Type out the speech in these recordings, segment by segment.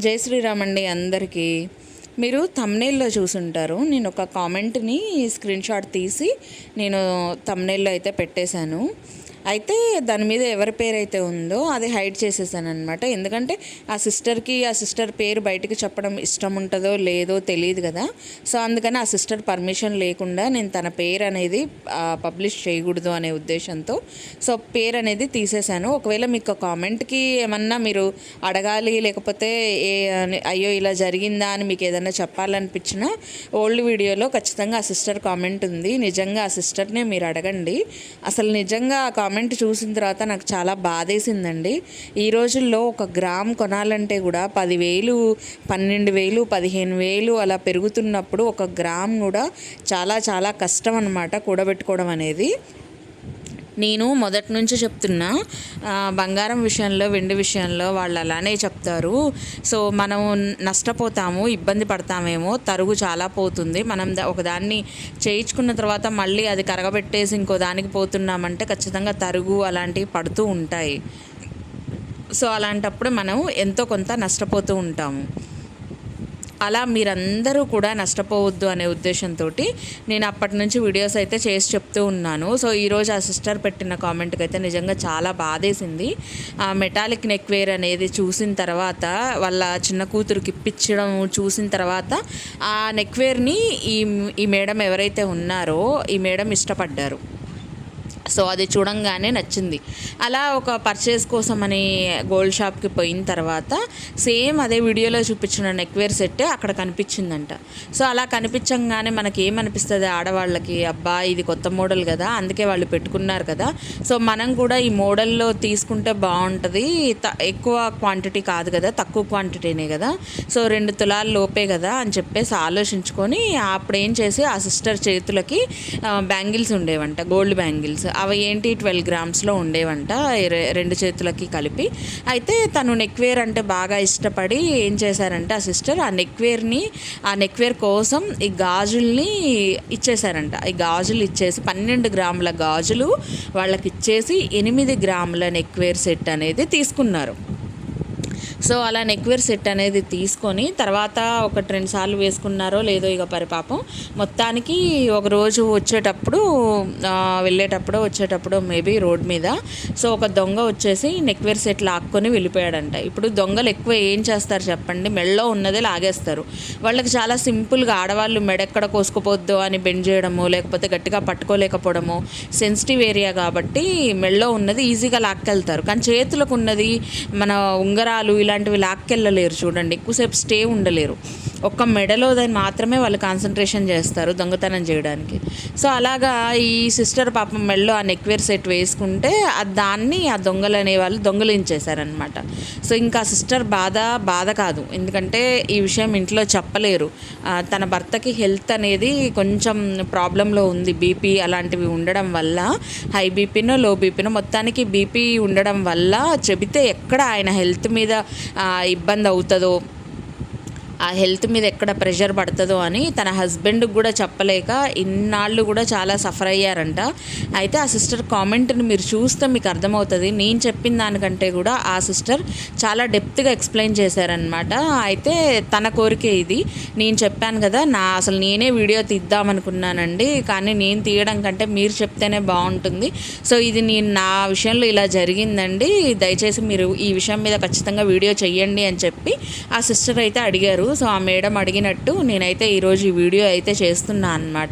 జై శ్రీరామ్ అండి అందరికీ. మీరు థంబ్నెయిల్లో చూసుంటారు. నేను ఒక కామెంట్ని స్క్రీన్ షాట్ తీసి నేను థంబ్నెయిల్లో అయితే పెట్టేశాను. అయితే దాని మీద ఎవరి పేరు అయితే ఉందో అది హైడ్ చేసేసాను అనమాట. ఎందుకంటే ఆ సిస్టర్ పేరు బయటకు చెప్పడం ఇష్టం ఉంటుందో లేదో తెలియదు కదా. సో అందుకని ఆ సిస్టర్ పర్మిషన్ లేకుండా నేను తన పేరు అనేది పబ్లిష్ చేయకూడదు అనే ఉద్దేశంతో సో పేరు అనేది తీసేశాను. ఒకవేళ మీకు కామెంట్కి ఏమన్నా మీరు అడగాలి, లేకపోతే అయ్యో ఇలా జరిగిందా అని మీకు ఏదైనా చెప్పాలనిపించినా ఓల్డ్ వీడియోలో ఖచ్చితంగా ఆ సిస్టర్ కామెంట్ ఉంది. నిజంగా ఆ సిస్టర్నే మీరు అడగండి. అసలు నిజంగా ఆ కామెంట్ చూసిన తర్వాత నాకు చాలా బాధేసిందండి. ఈ రోజుల్లో ఒక గ్రామ్ కొనాలంటే కూడా 10,000, 12,000, 15,000 అలా పెరుగుతున్నప్పుడు ఒక గ్రామ్ కూడా చాలా చాలా కష్టం అన్నమాట కూడబెట్టుకోవడం అనేది. నేను మొదటి నుంచి చెప్తున్నా, బంగారం విషయంలో, వెండి విషయంలో వాళ్ళు అలానే చెప్తారు. సో మనం నష్టపోతాము, ఇబ్బంది పడతామేమో, తరుగు చాలా పోతుంది. మనం ఒకదాన్ని చేయించుకున్న తర్వాత మళ్ళీ అది కరగబెట్టేసి ఇంకో దానికి పోతున్నామంటే ఖచ్చితంగా తరుగు అలాంటివి పడుతూ ఉంటాయి. సో అలాంటప్పుడు మనం ఎంతో కొంత నష్టపోతూ ఉంటాము. అలా మీరందరూ కూడా నష్టపోవద్దు అనే ఉద్దేశంతో నేను అప్పటి నుంచి వీడియోస్ అయితే చేసి చెప్తూ ఉన్నాను. సో ఈరోజు ఆ సిస్టర్ పెట్టిన కామెంట్కి అయితే నిజంగా చాలా బాధేసింది. ఆ మెటాలిక్ నెక్ వేర్ అనేది చూసిన తర్వాత, వాళ్ళ చిన్న కూతురుకి ఇప్పించడం చూసిన తర్వాత ఆ నెక్ వేర్ని ఈ మేడం ఎవరైతే ఉన్నారో ఈ మేడం ఇష్టపడ్డారు. సో అది చూడంగానే నచ్చింది. అలా ఒక పర్చేస్ కోసమని గోల్డ్ షాప్కి పోయిన తర్వాత సేమ్ అదే వీడియోలో చూపించిన నెక్వేర్ సెట్ అక్కడ కనిపించిందంట. సో అలా కనిపించంగానే మనకి ఏమనిపిస్తుంది, ఆడవాళ్ళకి, అబ్బా ఇది కొత్త మోడల్ కదా, అందుకే వాళ్ళు పెట్టుకున్నారు కదా, సో మనం కూడా ఈ మోడల్లో తీసుకుంటే బాగుంటుంది, ఎక్కువ క్వాంటిటీ కాదు కదా, తక్కువ క్వాంటిటీనే కదా, సో 2 తులాల లోపే కదా అని చెప్పేసి ఆలోచించుకొని అప్పుడు ఏం చేసి ఆ సిస్టర్ చేతులకి బ్యాంగిల్స్ ఉండేవంట, గోల్డ్ బ్యాంగిల్స్. అవి ఏంటి 12 గ్రామ్స్లో ఉండేవంట 2 చేతులకి కలిపి. అయితే తను నెక్వేర్ అంటే బాగా ఇష్టపడి ఏం చేశారంటే ఆ సిస్టర్ ఆ నెక్వేర్ కోసం ఈ గాజుల్ని ఇచ్చేశారంట. ఈ గాజులు ఇచ్చేసి 12 గ్రాముల గాజులు వాళ్ళకి ఇచ్చేసి 8 గ్రాముల నెక్వేర్ సెట్ అనేది తీసుకున్నారు. సో అలా నెక్వేర్ సెట్ అనేది తీసుకొని తర్వాత 1-2 సార్లు వేసుకున్నారో లేదో ఇక పరిపాపం మొత్తానికి ఒక రోజు వచ్చేటప్పుడు మేబీ రోడ్ మీద సో ఒక దొంగ వచ్చేసి నెక్వేర్ సెట్ లాక్కొని వెళ్ళిపోయాడంట. ఇప్పుడు దొంగలు ఎక్కువ ఏం చేస్తారు చెప్పండి, మెడలో ఉన్నదే లాగేస్తారు. వాళ్ళకి చాలా సింపుల్గా ఆడవాళ్ళు మెడెక్కడ కోసుకుపోద్దో అని బెండ్ చేయడము, లేకపోతే గట్టిగా పట్టుకోలేకపోవడము, సెన్సిటివ్ ఏరియా కాబట్టి మెడలో ఉన్నది ఈజీగా లాక్కెళ్తారు. కానీ చేతులకు ఉన్నది మన ఉంగరాలు ఇలాంటివి లాక్కెళ్ళలేరు చూడండి, ఎక్కువసేపు స్టే ఉండలేరు. ఒక్క మెడలో దాన్ని మాత్రమే వాళ్ళు కాన్సన్ట్రేషన్ చేస్తారు దొంగతనం చేయడానికి. సో అలాగా ఈ సిస్టర్ పాపం మెడలో ఆ నెక్వేర్ సెట్ వేసుకుంటే దాన్ని ఆ దొంగలు అనేవాళ్ళు దొంగలించేశారనమాట. సో ఇంకా సిస్టర్ బాధ కాదు, ఎందుకంటే ఈ విషయం ఇంట్లో చెప్పలేరు. తన భర్తకి హెల్త్ అనేది కొంచెం ప్రాబ్లంలో ఉంది, బీపీ అలాంటివి ఉండడం వల్ల, హై బీపీనో లో బీపీనో మొత్తానికి బీపీ ఉండడం వల్ల చెబితే ఎక్కడ ఆయన హెల్త్ మీద ఇబ్బంది అవుతుందో, ఆ హెల్త్ మీద ఎక్కడ ప్రెషర్ పడుతుందో అని తన హస్బెండ్కి కూడా చెప్పలేక ఇన్నాళ్ళు కూడా చాలా సఫర్ అయ్యారంట. అయితే ఆ సిస్టర్ కామెంట్ని మీరు చూస్తే మీకు అర్థమవుతుంది. నేను చెప్పిన దానికంటే కూడా ఆ సిస్టర్ చాలా డెప్త్గా ఎక్స్ప్లెయిన్ చేశారనమాట. అయితే తన కోరికే ఇది. నేను చెప్పాను కదా, అసలు నేనే వీడియో తీద్దామనుకున్నానండి, కానీ నేను తీయడం కంటే మీరు చెప్తేనే బాగుంటుంది. సో ఇది నా విషయంలో ఇలా జరిగిందండి, దయచేసి మీరు ఈ విషయం మీద ఖచ్చితంగా వీడియో చెయ్యండి అని చెప్పి ఆ సిస్టర్ అయితే అడిగారు. సో ఆ మేడం అడిగినట్టు నేనైతే ఈరోజు ఈ వీడియో అయితే చేస్తున్నా అనమాట.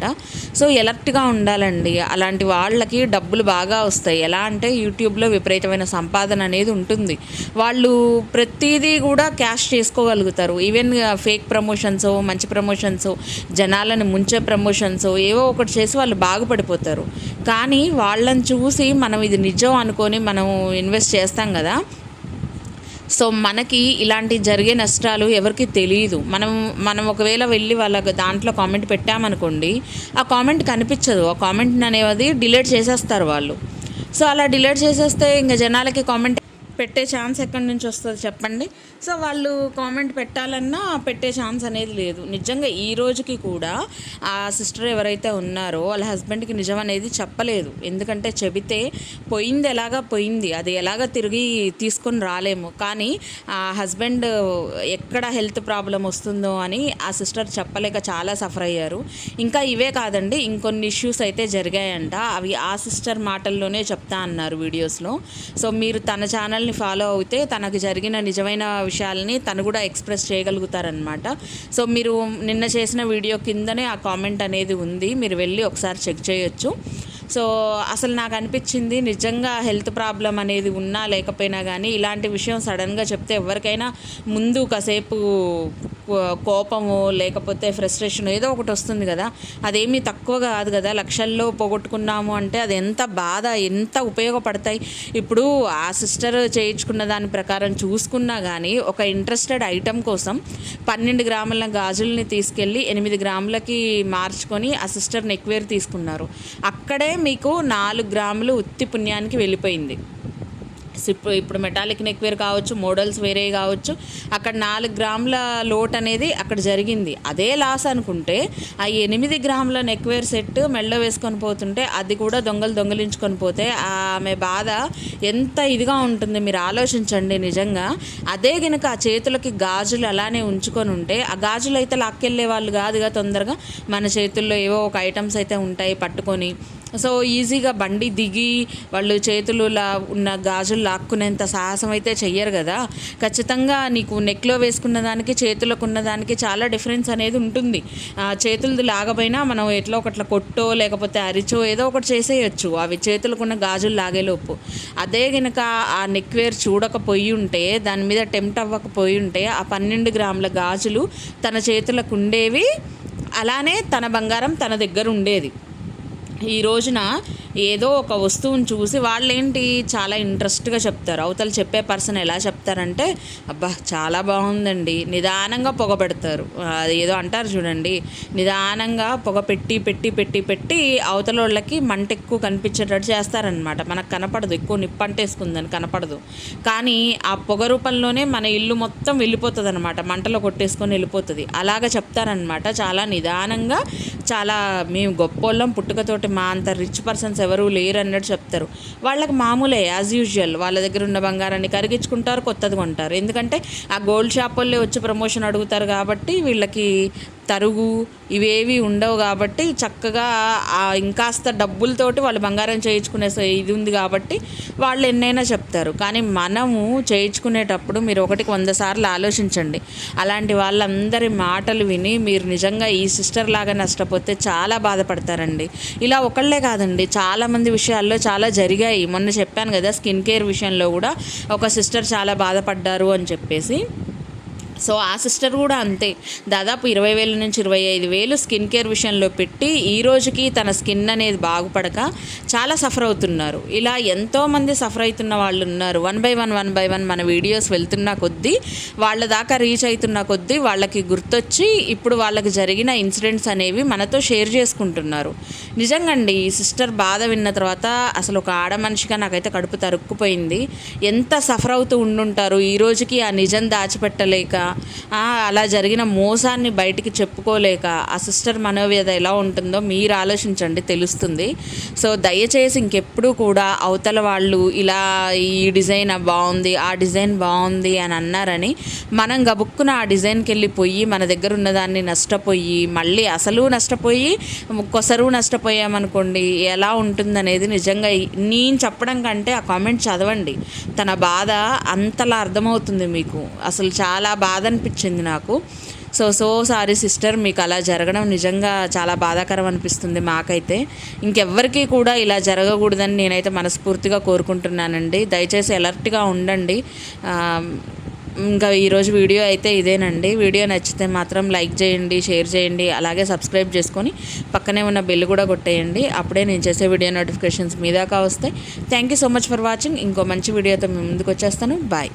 సో ఎలర్ట్గా ఉండాలండి, అలాంటి వాళ్ళకి డబ్బులు బాగా వస్తాయి. ఎలా అంటే యూట్యూబ్లో విపరీతమైన సంపాదన అనేది ఉంటుంది. వాళ్ళు ప్రతిదీ కూడా క్యాష్ చేసుకోగలుగుతారు. ఈవెన్ ఫేక్ ప్రమోషన్స్, మంచి ప్రమోషన్స్, జనాలను ముంచే ప్రమోషన్స్ ఏవో ఒకటి చేసి వాళ్ళు బాగుపడిపోతారు. కానీ వాళ్ళని చూసి మనం ఇది నిజం అనుకొని మనం ఇన్వెస్ట్ చేస్తాం కదా, సో మనకి ఇలాంటి జరిగే నష్టాలు ఎవరికి తెలియదు. మనం ఒకవేళ వెళ్ళి వాళ్ళ దాంట్లో కామెంట్ పెట్టామనుకోండి, ఆ కామెంట్ కనిపించదు, ఆ కామెంట్ అనేది డిలీట్ చేసేస్తారు వాళ్ళు. సో అలా డిలీట్ చేసేస్తే ఇంకా జనాలకి కామెంట్ పెట్టే ఛాన్స్ ఎక్కడి నుంచి వస్తుంది చెప్పండి. సో వాళ్ళు కామెంట్ పెట్టాలన్నా పెట్టే ఛాన్స్ అనేది లేదు. నిజంగా ఈ రోజుకి కూడా ఆ సిస్టర్ ఎవరైతే ఉన్నారో వాళ్ళ హస్బెండ్కి నిజం అనేది చెప్పలేదు. ఎందుకంటే చెబితే పోయింది ఎలాగా పోయింది, అది ఎలాగ తిరిగి తీసుకొని రాలేము. కానీ ఆ హస్బెండ్ ఎక్కడ హెల్త్ ప్రాబ్లం వస్తుందో అని ఆ సిస్టర్ చెప్పలేక చాలా సఫర్ అయ్యారు. ఇంకా ఇవే కాదండి, ఇంకొన్ని ఇష్యూస్ అయితే జరిగాయంట. అవి ఆ సిస్టర్ మాటల్లోనే చెప్తా అన్నారు వీడియోస్లో. సో మీరు తన ఛానల్ని ఫాలో అయితే తనకు జరిగిన నిజమైన విషయాలని తను కూడా ఎక్స్ప్రెస్ చేయగలుగుతారనమాట. సో మీరు నిన్న చేసిన వీడియో కిందనే ఆ కామెంట్ అనేది ఉంది, మీరు వెళ్ళి ఒకసారి చెక్ చేయొచ్చు. సో అసలు నాకు అనిపించింది నిజంగా హెల్త్ ప్రాబ్లం అనేది ఉన్నా లేకపోయినా కానీ ఇలాంటి విషయం సడన్గా చెప్తే ఎవరికైనా ముందు కాసేపు కోపము లేకపోతే ఫ్రస్ట్రేషన్ ఏదో ఒకటి వస్తుంది కదా. అదేమీ తక్కువ కాదు కదా, లక్షల్లో పోగొట్టుకున్నాము అంటే అది ఎంత బాధ, ఎంత ఉపయోగపడతాయి. ఇప్పుడు ఆ సిస్టర్ చేయించుకున్న దాని ప్రకారం చూసుకున్నా కానీ ఒక ఇంట్రెస్టెడ్ ఐటెం కోసం 12 గ్రాముల గాజుల్ని తీసుకెళ్ళి 8 గ్రాములకి మార్చుకొని ఆ సిస్టర్ నెక్వేర్ తీసుకున్నారు. అక్కడే మీకు 4 గ్రాములు ఉత్తి పుణ్యానికి వెళ్ళిపోయింది. ఇప్పుడు మెటాలిక్ నెక్వేర్ కావచ్చు, మోడల్స్ వేరే కావచ్చు, అక్కడ 4 గ్రాముల లోట్ అనేది అక్కడ జరిగింది. అదే లాస్ అనుకుంటే ఆ 8 గ్రాముల నెక్వేర్ సెట్ మెళ్ళ వేసుకొని పోతుంటే అది కూడా దొంగలించుకొని పోతే ఆమె బాధ ఎంత ఇదిగా ఉంటుంది మీరు ఆలోచించండి. నిజంగా అదే కనుక ఆ చేతులకి గాజులు అలానే ఉంచుకొని ఉంటే ఆ గాజులు అయితే లాక్కెళ్ళే వాళ్ళు కాదుగా తొందరగా. మన చేతుల్లో ఏవో ఒక ఐటమ్స్ అయితే ఉంటాయి పట్టుకొని. సో ఈజీగా బండి దిగి వాళ్ళు చేతులు ఉన్న గాజులు లాక్కునేంత సాహసం అయితే చెయ్యరు కదా. ఖచ్చితంగా నీకు నెక్లో వేసుకున్న దానికి చేతులకు ఉన్నదానికి చాలా డిఫరెన్స్ అనేది ఉంటుంది. చేతులది లాగపోయినా మనం ఎట్లా ఒకట్లా కొట్టో లేకపోతే అరిచో ఏదో ఒకటి చేసేయచ్చు అవి చేతులకున్న గాజులు లాగేలోపు. అదే కనుక ఆ నెక్వేర్ చూడకపోయి ఉంటే, దాని మీద టెంప్ట్ అవ్వకపోయి ఉంటే ఆ 12 గ్రాముల గాజులు తన చేతులకు ఉండేవి, అలానే తన బంగారం తన దగ్గర ఉండేది. ఈ రోజున ఏదో ఒక వస్తువుని చూసి వాళ్ళేంటి చాలా ఇంట్రెస్ట్గా చెప్తారు. అవతల చెప్పే పర్సన్ ఎలా చెప్తారంటే అబ్బా చాలా బాగుందండి, నిదానంగా పొగ పెడతారు. అది ఏదో అంటారు చూడండి, నిదానంగా పొగ పెట్టి పెట్టి పెట్టి పెట్టి అవతల వాళ్ళకి మంట ఎక్కువ కనిపించేటట్టు చేస్తారనమాట. మనకు కనపడదు, ఎక్కువ నిప్పంటేసుకుందని కనపడదు, కానీ ఆ పొగ రూపంలోనే మన ఇల్లు మొత్తం వెళ్ళిపోతుంది అనమాట, మంటలో కొట్టేసుకొని వెళ్ళిపోతుంది. అలాగ చెప్తారనమాట చాలా నిదానంగా. చాలా మేము గొప్పోళ్ళం, పుట్టుకతోటి మా అంత రిచ్ పర్సన్స్ ఎవరు లేరు అన్నట్టు చెప్తారు. వాళ్ళకి మామూలే, యాజ్ యూజువల్. వాళ్ళ దగ్గర ఉన్న బంగారాన్ని కరిగించుకుంటారు, కొత్తది కొంటారు. ఎందుకంటే ఆ గోల్డ్ షాప్ వాళ్ళే వచ్చి ప్రమోషన్ అడుగుతారు కాబట్టి వీళ్ళకి తరుగు ఇవేవి ఉండవు కాబట్టి చక్కగా ఇంకాస్త డబ్బులతోటి వాళ్ళు బంగారం చేయించుకునే ఇది ఉంది కాబట్టి వాళ్ళు ఎన్నైనా చెప్తారు. కానీ మనము చేయించుకునేటప్పుడు మీరు 1కి 100 సార్లు ఆలోచించండి. అలాంటి వాళ్ళందరి మాటలు విని మీరు నిజంగా ఈ సిస్టర్ లాగా నష్టపోతే చాలా బాధపడతారండి. ఇలా ఒకళ్ళే కాదండి, చాలామంది విషయాల్లో చాలా జరిగాయి. మొన్న చెప్పాను కదా, స్కిన్ కేర్ విషయంలో కూడా ఒక సిస్టర్ చాలా బాధపడ్డారు అని చెప్పేసి. సో ఆ సిస్టర్ కూడా అంతే, దాదాపు 20,000 నుంచి 25,000 స్కిన్ కేర్ విషయంలో పెట్టి ఈ రోజుకి తన స్కిన్ అనేది బాగుపడక చాలా సఫర్ అవుతున్నారు. ఇలా ఎంతోమంది సఫర్ అవుతున్న వాళ్ళు ఉన్నారు. 1 by 1 మన వీడియోస్ వెళ్తున్న కొద్దీ, వాళ్ళ దాకా రీచ్ అవుతున్న కొద్దీ వాళ్ళకి గుర్తొచ్చి ఇప్పుడు వాళ్ళకి జరిగిన ఇన్సిడెంట్స్ అనేవి మనతో షేర్ చేసుకుంటున్నారు. నిజంగా అండి, ఈ సిస్టర్ బాధ విన్న తర్వాత అసలు ఒక ఆడ మనిషిగా నాకైతే కడుపు తరుక్కుపోయింది. ఎంత సఫర్ అవుతూ ఉండుంటారు ఈ రోజుకి, ఆ నిజం దాచిపెట్టలేక, అలా జరిగిన మోసాన్ని బయటికి చెప్పుకోలేక ఆ సిస్టర్ మనోవేద ఎలా ఉంటుందో మీరు ఆలోచించండి, తెలుస్తుంది. సో దయచేసి ఇంకెప్పుడు కూడా అవతల వాళ్ళు ఇలా ఈ డిజైన్ బాగుంది, ఆ డిజైన్ బాగుంది అని అన్నారని మనం గబుక్కున ఆ డిజైన్కి వెళ్ళిపోయి మన దగ్గర ఉన్నదాన్ని నష్టపోయి మళ్ళీ అసలు నష్టపోయి కొసరు నష్టపోయామనుకోండి ఎలా ఉంటుందనేది నిజంగా నేను చెప్పడం కంటే ఆ కామెంట్ చదవండి. తన బాధ అంతలా అర్థమవుతుంది మీకు. అసలు చాలా బాధ అనిపించింది నాకు. సో సారీ సిస్టర్, మీకు అలా జరగడం నిజంగా చాలా బాధాకరం అనిపిస్తుంది మాకైతే. ఇంకెవ్వరికీ కూడా ఇలా జరగకూడదని నేనైతే మనస్ఫూర్తిగా కోరుకుంటున్నానండి. దయచేసి అలర్ట్గా ఉండండి. ఇంకా ఈరోజు వీడియో అయితే ఇదేనండి. వీడియో నచ్చితే మాత్రం లైక్ చేయండి, షేర్ చేయండి, అలాగే సబ్స్క్రైబ్ చేసుకొని పక్కనే ఉన్న బెల్ కూడా కొట్టేయండి. అప్పుడే నేను చేసే వీడియో నోటిఫికేషన్స్ మీ దాకా వస్తాయి. Thank you so much for watching. ఇంకో మంచి వీడియోతో మీ ముందుకు వచ్చేస్తాను. బాయ్.